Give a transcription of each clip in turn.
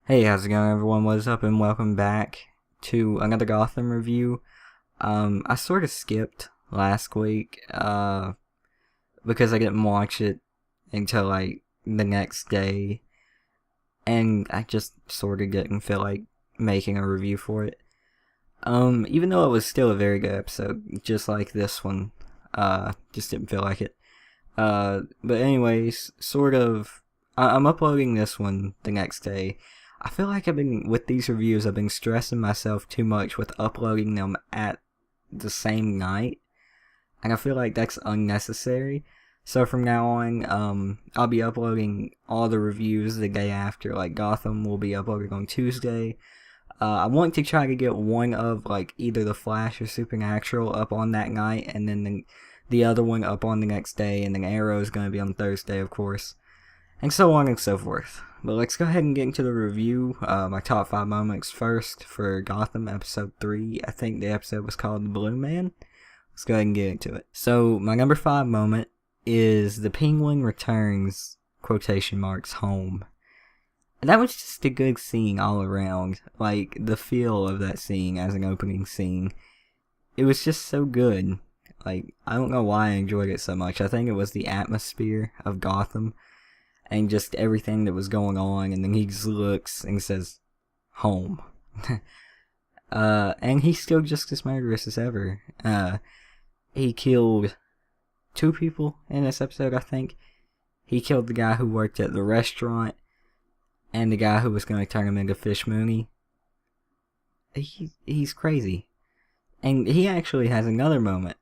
Hey, how's it going, everyone? What's up, and welcome back to another Gotham review. I sort of skipped last week, because I didn't watch it until like the next day, and I just sort of didn't feel like making a review for it. Even though it was still a very good episode, just like this one, just didn't feel like it. But anyways, I'm uploading this one the next day. I feel like with these reviews, I've been stressing myself too much with uploading them at the same night. And I feel like that's unnecessary. So from now on, I'll be uploading all the reviews the day after. Like Gotham will be uploaded on Tuesday. I want to try to get one of like either the Flash or Supernatural up on that night, and then the other one up on the next day, and then Arrow is going to be on Thursday, of course, and so on and so forth. But let's go ahead and get into the review. My top 5 moments first for Gotham episode 3. I think the episode was called The Blue Man. Let's go ahead and get into it. So my number 5 moment is the Penguin returns quotation marks home. And that was just a good scene all around. Like the feel of that scene as an opening scene. It was just so good. Like, I don't know why I enjoyed it so much. I think it was the atmosphere of Gotham and just everything that was going on, and then he just looks and says, home. And he's still just as murderous as ever. He killed 2 people in this episode, I think. He killed the guy who worked at the restaurant, and the guy who was going to turn him into Fish Mooney. He's crazy. And he actually has another moment,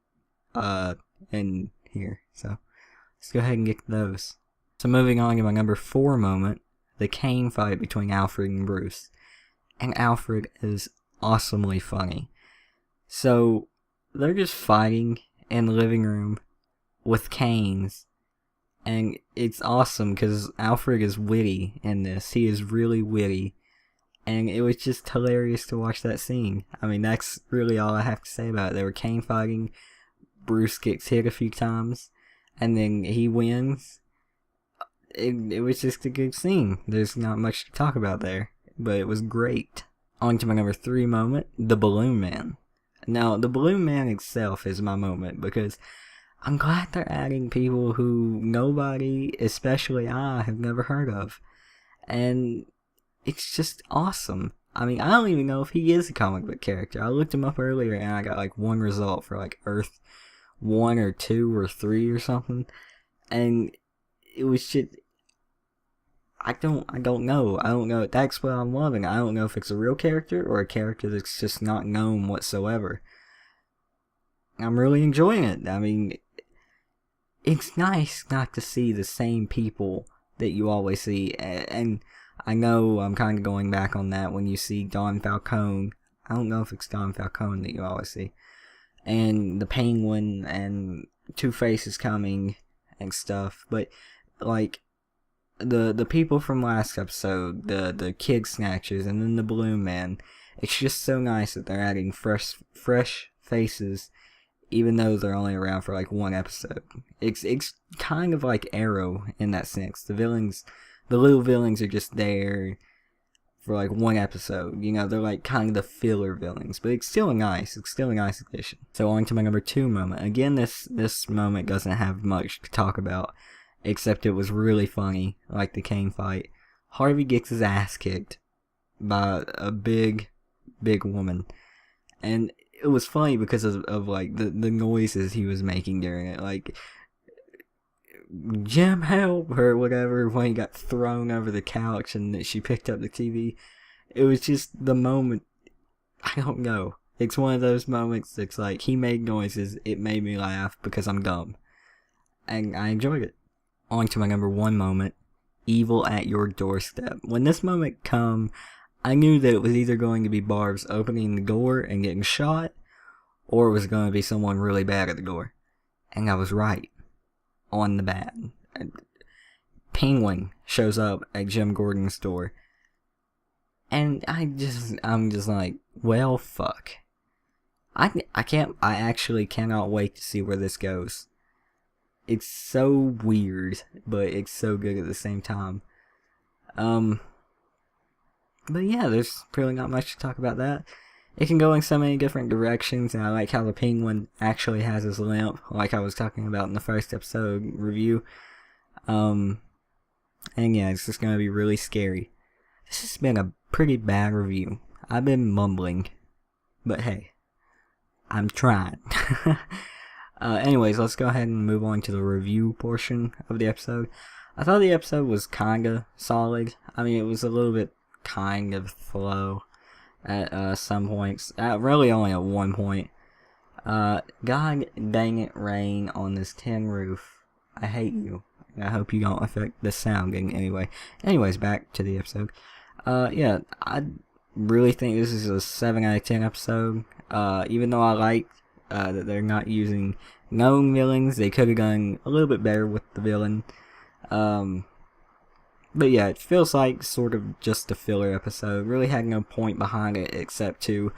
in here, so let's go ahead and get to those. So moving on to my number 4 moment, the cane fight between Alfred and Bruce. And Alfred is awesomely funny. So, they're just fighting in the living room with canes. And it's awesome because Alfred is witty in this. He is really witty. And it was just hilarious to watch that scene. I mean, that's really all I have to say about it. They were cane fighting. Bruce gets hit a few times. And then he wins. It was just a good scene. There's not much to talk about there, but it was great. On to my number 3 moment, the Balloon Man. Now, the Balloon Man itself is my moment because I'm glad they're adding people who nobody, especially I, have never heard of. And it's just awesome. I mean, I don't even know if he is a comic book character. I looked him up earlier and I got like one result for like Earth 1 or 2 or 3 or something. And it was just, I don't know. I don't know. That's what I'm loving. I don't know if it's a real character or a character that's just not known whatsoever. I'm really enjoying it. I mean, it's nice not to see the same people that you always see. And I know I'm kind of going back on that when you see Don Falcone. I don't know if it's Don Falcone that you always see. And the Penguin and Two-Face is coming and stuff. But, like, the people from last episode, the Kid Snatchers, and then the Balloon Man, it's just so nice that they're adding fresh faces, even though they're only around for like 1 episode. It's kind of like Arrow in that sense. The little villains are just there for like 1 episode. You know, they're like kind of the filler villains, but it's still a nice addition. So on to my number 2 moment. Again, this moment doesn't have much to talk about, except it was really funny, like the cane fight. Harvey gets his ass kicked by a big woman. And it was funny because of like the noises he was making during it. Like, Jim, help, or whatever, when he got thrown over the couch and she picked up the TV. It was just the moment. I don't know. It's one of those moments that's like, he made noises, it made me laugh because I'm dumb. And I enjoyed it. On to my number 1 moment, evil at your doorstep. When this moment come, I knew that it was either going to be Barbs opening the door and getting shot, or it was going to be someone really bad at the door. And I was right. On the bad. Penguin shows up at Jim Gordon's door. And I'm just like, well, fuck. I actually cannot wait to see where this goes. It's so weird, but it's so good at the same time. But yeah, there's really not much to talk about that. It can go in so many different directions, and I like how the penguin actually has his limp, like I was talking about in the first episode review. And yeah, it's just gonna be really scary. This has been a pretty bad review. I've been mumbling, but hey, I'm trying. Anyways, let's go ahead and move on to the review portion of the episode. I thought the episode was kinda solid. I mean, it was a little bit kind of slow at some points. Really only at one point. God dang it, rain on this tin roof. I hate you. I hope you don't affect the sound in any way. Anyways, back to the episode. Yeah, I really think this is a 7 out of 10 episode. Even though I like that they're not using known villains, they could have done a little bit better with the villain. But yeah, it feels like sort of just a filler episode. Really had no point behind it except to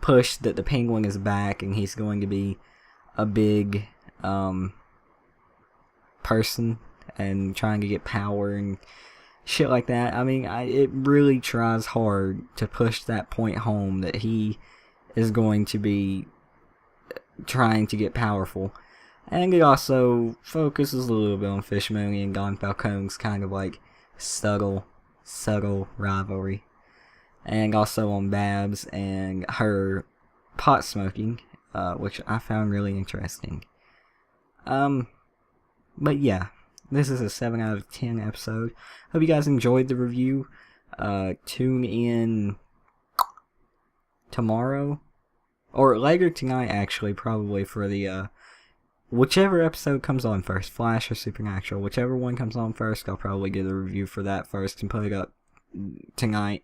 push that the penguin is back and he's going to be a big person and trying to get power and shit like that. I mean, it really tries hard to push that point home that he is going to be trying to get powerful. And it also focuses a little bit on Fish Mooney and Don Falcone's kind of like subtle rivalry. And also on Babs and her pot smoking, which I found really interesting. But yeah, this is a 7 out of 10 episode. Hope you guys enjoyed the review. Tune in tomorrow, or later tonight actually, probably, for the whichever episode comes on first, Flash or Supernatural, whichever one comes on first, I'll probably get a review for that first and put it up tonight.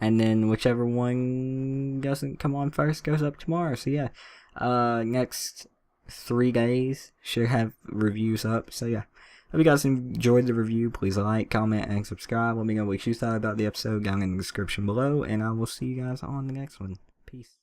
And then whichever one doesn't come on first goes up tomorrow. So yeah, next 3 days should have reviews up. So yeah, hope you guys enjoyed the review. Please like, comment, and subscribe. Let me know what you thought about the episode down in the description below. And I will see you guys on the next one. Peace.